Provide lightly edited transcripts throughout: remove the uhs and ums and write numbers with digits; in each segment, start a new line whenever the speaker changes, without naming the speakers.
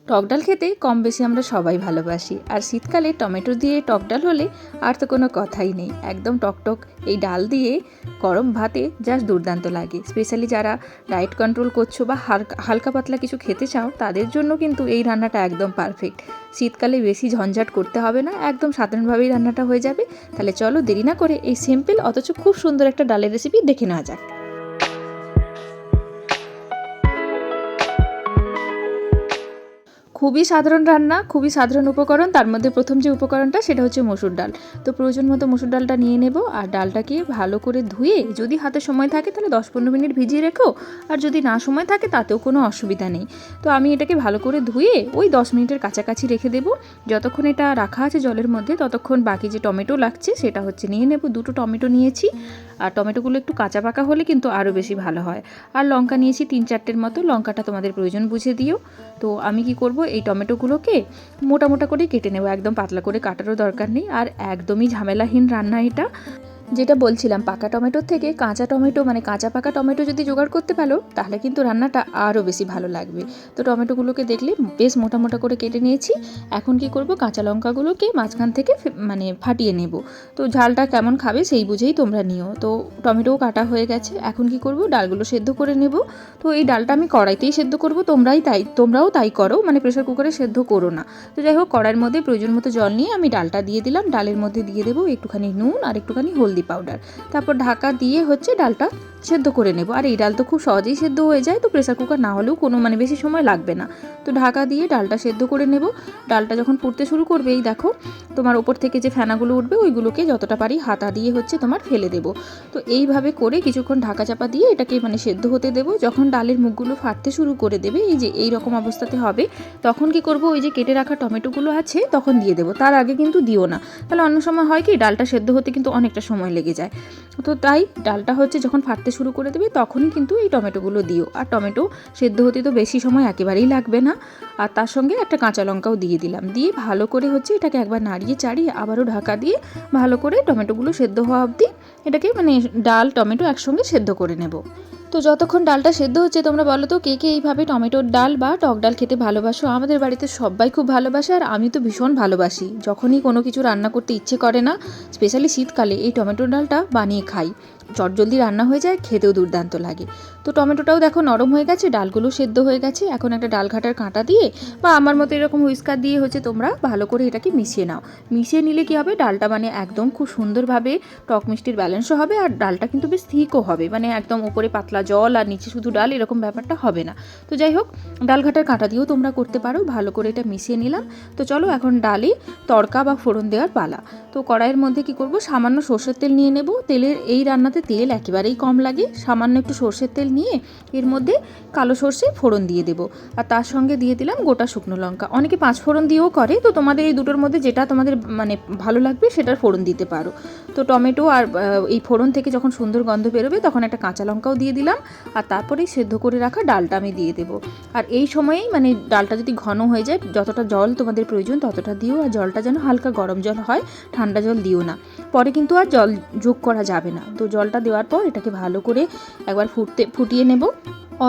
টক ডাল খেতে কম বেশি আমরা সবাই ভালোবাসি, আর শীতকালে টমেটো দিয়ে টক ডাল হলে আর তো কোনো কথাই নেই। একদম টকটক এই ডাল দিয়ে গরম ভাতে জাস্ট দুর্দান্ত লাগে। স্পেশালি যারা ডায়েট কন্ট্রোল করছো বা হালকা পাতলা কিছু খেতে চাও, তাদের জন্য কিন্তু এই রান্নাটা একদম পারফেক্ট। শীতকালে বেশি ঝঞ্ঝাট করতে হবে না, একদম সাধারণভাবেই রান্নাটা হয়ে যাবে। তাহলে চলো দেরি না করে এই সিম্পল অথচ খুব সুন্দর একটা ডালের রেসিপি দেখে নেওয়া যাক। খুবই সাধারণ রান্না, খুবই সাধারণ উপকরণ। তার মধ্যে প্রথম যে উপকরণটা সেটা হচ্ছে মসুর ডাল। তো প্রয়োজন মতো মসুর ডালটা নিয়ে নেব, আর ডালটাকে ভালো করে ধুয়ে যদি হাতে সময় থাকে তাহলে 10-15 মিনিট ভিজিয়ে রেখো, আর যদি না সময় থাকে তাতেও কোনো অসুবিধা নেই। তো আমি এটাকে ভালো করে ধুয়ে ওই 10 মিনিটের কাছাকাছি রেখে দেবো। যতক্ষণ এটা রাখা আছে জলের মধ্যে ততক্ষণ বাকি যে টমেটো লাগছে সেটা হচ্ছে নিয়ে নেব। 2টো টমেটো নিয়েছি, আর টমেটোগুলো একটু কাঁচা পাকা হলে কিন্তু আরও বেশি ভালো হয়। আর লঙ্কা নিয়েছি 3-4টের মতো, লঙ্কাটা তোমাদের প্রয়োজন বুঝে দিও। তো আমি কি করব, এই টমেটোগুলোকে মোটা মোটা করে কেটে নেব, একদম পাতলা করে কাটারও দরকার নেই। আর একদমই ঝামেলাহীন রান্না এটা। যেটা বলছিলাম, পাকা টমেটোর থেকে কাঁচা টমেটো মানে কাঁচা পাকা টমেটো যদি জোগাড় করতে পারো তাহলে কিন্তু রান্নাটা আরও বেশি ভালো লাগবে। তো টমেটোগুলোকে দেখলে বেশ মোটা মোটা করে কেটে নিয়েছি। এখন কি করব, কাঁচা লঙ্কাগুলোকে মাঝখান থেকে মানে ফাটিয়ে নেব। তো ঝালটা কেমন খাবে সেই বুঝেই তোমরা নিও। তো টমেটোও কাটা হয়ে গেছে। এখন কি করব, ডালগুলো সেদ্ধ করে নেব। তো এই ডালটা আমি কড়াইতেই সেদ্ধ করব, তোমরাও তাই করো, মানে প্রেসার কুকারে সেদ্ধ করো না। তো যাই হোক, কড়াইয়ের মধ্যে প্রয়োজন মতো জল নিয়ে আমি ডালটা দিয়ে দিলাম। ডালের মধ্যে দিয়ে দেবো একটুখানি নুন আর একটুখানি হলদি পাউডার। তারপর ঢাকা দিয়ে হচ্ছে ডালটা সেদ্ধ করে নেব। আর এই ডাল তো খুব সহজেই সেদ্ধ হয়ে যায়, তো প্রেসার কুকার না হলেও কোনো বেশি সময় লাগবে না। তো ঢাকা দিয়ে ডালটা সেদ্ধ করে নেব। ডালটা যখন ফুটতে শুরু করবে, এই দেখো তোমার ওপর থেকে যে ফেনাগুলো উঠবে ওইগুলোকে যতটা পারি হাতা দিয়ে হচ্ছে তোমার ফেলে দেব। তো এইভাবে করে কিছুক্ষণ ঢাকা চাপা দিয়ে এটাকে সেদ্ধ হতে দেব। যখন ডালের মুখগুলো ফাটতে শুরু করে দেবে, এই যে এই রকম অবস্থাতে হবে, তখন কি করব, ওই যে কেটে রাখা টমেটোগুলো আছে তখন দিয়ে দেবো। তার আগে কিন্তু দিও না, তাহলে অন্য সময় হয় কি ডালটা সেদ্ধ হতে কিন্তু অনেকটা সময় লেগে যায়। তো তাই ডালটা হচ্ছে যখন ফাটতে শুরু করে দেবে তখনই কিন্তু এই টমেটোগুলো দিও। আর টমেটো সেদ্ধ হতে তো বেশি সময় একেবারেই লাগবে না। আর তার সঙ্গে একটা কাঁচা লঙ্কাও দিয়ে দিলাম। দিয়ে ভালো করে হচ্ছে এটাকে একবার নাড়িয়ে চাড়িয়ে আবারও ঢাকা দিয়ে ভালো করে টমেটোগুলো সেদ্ধ হওয়া অবধি এটাকে ডাল টমেটো একসঙ্গে সেদ্ধ করে নেব। তো যতক্ষণ ডালটা সেদ্ধ হচ্ছে, তোমরা বলো তো কে কে এইভাবে টমেটোর ডাল বা টক ডাল খেতে ভালোবাসো? আমাদের বাড়িতে সবাই খুব ভালোবাসে, আর আমি তো ভীষণ ভালোবাসি। যখনই কোনো কিছু রান্না করতে ইচ্ছে করে না, স্পেশালি শীতকালে এই টমেটোর ডালটা বানিয়ে খাই। চটজলদি রান্না হয়ে যায়, খেতেও দুর্দান্ত লাগে। তো টমেটোটাও দেখো নরম হয়ে গেছে, ডালগুলো সেদ্ধ হয়ে গেছে। এখন একটা ডাল ঘাটার কাঁটা দিয়ে বা আমার মতো এরকম হুইস্কার দিয়ে হচ্ছে তোমরা ভালো করে এটাকে মিশিয়ে নাও। মিশিয়ে নিলে কি হবে, ডালটা একদম খুব সুন্দরভাবে টক মিষ্টির ব্যালেন্সও হবে, আর ডালটা কিন্তু বেশ থিকও হবে, একদম উপরে পাতলা জল আর নিচে শুধু ডাল এরকম ব্যাপারটা হবে না। তো যাই হোক, ডাল ঘাটার কাঁটা দিয়েও তোমরা করতে পারো। ভালো করে এটা মিশিয়ে নিলাম। তো চলো এখন ডালে তড়কা বা ফোড়ন দেওয়ার পালা। তো কড়াইয়ের মধ্যে কি করব, সামান্য সর্ষের তেল নিয়ে নেব। এই রান্নাতে তেল একেবারেই কম লাগে। সামান্য একটু সর্ষের তেল নিয়ে এর মধ্যে কালো সর্ষে ফোড়ন দিয়ে দেবো, আর তার সঙ্গে দিয়ে দিলাম গোটা শুকনো লঙ্কা। অনেকে 5 ফোড়ন দিয়েও করে, তো তোমাদের এই দুটোর মধ্যে যেটা তোমাদের ভালো লাগবে সেটার ফোড়ন দিতে পারো। তো টমেটো আর এই ফোড়ন থেকে যখন সুন্দর গন্ধ বেরোবে তখন একটা কাঁচা লঙ্কাও দিয়ে দিলাম, আর তারপরে সেদ্ধ করে রাখা ডালটা আমি দিয়ে দেবো। আর এই সময়েই ডালটা যদি ঘন হয়ে যায়, যতটা জল তোমাদের প্রয়োজন ততটা দিও, আর জলটা যেন হালকা গরম জল হয়, ঠান্ডা জল দিও না। পরে কিন্তু আর জল যোগ করা যাবে না। তো জলটা দেওয়ার পর এটাকে ভালো করে একবার ফুটিয়ে নেব।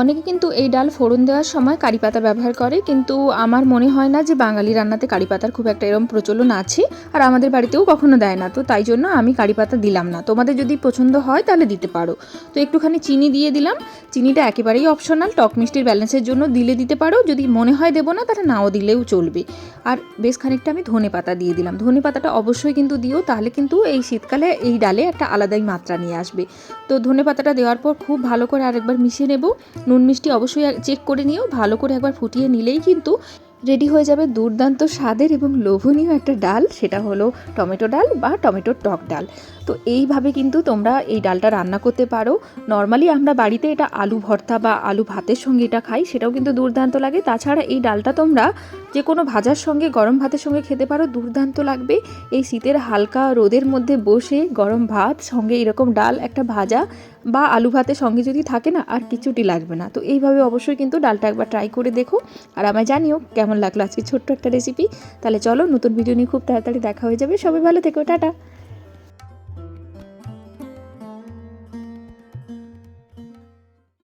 অনেকে কিন্তু এই ডাল ফোড়ন দেওয়ার সময় কারি পাতা ব্যবহার করে, কিন্তু আমার মনে হয় না যে বাঙালি রান্নাতে কারি পাতার খুব একটা এরকম প্রচলন আছে, আর আমাদের বাড়িতেও কখনো দেয় না। তো তাই জন্য আমি কারি পাতা দিলাম না। তোমাদের যদি পছন্দ হয় তাহলে দিতে পারো। তো একটুখানি চিনি দিয়ে দিলাম। চিনিটা একেবারেই অপশনাল, টক মিষ্টির ব্যালেন্সের জন্য দিলে দিতে পারো, যদি মনে হয় দেবো না তাহলে নাও দিলেও চলবে। আর বেশ খানিকটা আমি ধনে পাতা দিয়ে দিলাম। ধনে পাতাটা অবশ্যই কিন্তু দিও, তাহলে কিন্তু এই শীতকালে এই ডালে একটা আলাদাই মাত্রা নিয়ে আসবে। তো ধনে পাতাটা দেওয়ার পর খুব ভালো করে আরেকবার মিশিয়ে নেব। নুন মিষ্টি অবশ্যই চেক করে নিও। ভালো করে একবার ফুটিয়ে নিলেই কিন্তু রেডি হয়ে যাবে দুর্দান্ত স্বাদের এবং লোভনীয় একটা ডাল। সেটা হলো টমেটো ডাল বা টমেটোর টক ডাল। তো এইভাবে কিন্তু তোমরা এই ডালটা রান্না করতে পারো। নর্মালি আমরা বাড়িতে এটা আলু ভর্তা বা আলু ভাতের সঙ্গে এটা খাই, সেটাও কিন্তু দুর্দান্ত লাগে। তাছাড়া এই ডালটা তোমরা যে কোনো ভাজার সঙ্গে, গরম ভাতের সঙ্গে খেতে পারো, দুর্দান্ত লাগবে। এই শীতের হালকা রোদের মধ্যে বসে গরম ভাত সঙ্গে এরকম ডাল একটা ভাজা বা আলু ভাতের সঙ্গে যদি থাকে না, আর কিছুটি লাগবে না। তো এইভাবে অবশ্যই কিন্তু ডালটা একবার ট্রাই করে দেখো, আর আমায় জানিও কেমন লাগলো আজকে ছোট্ট একটা রেসিপি। তাহলে চলো, নতুন ভিডিও নিয়ে খুব তাড়াতাড়ি দেখা হয়ে যাবে। সবাই ভালো থেকো, টাটা।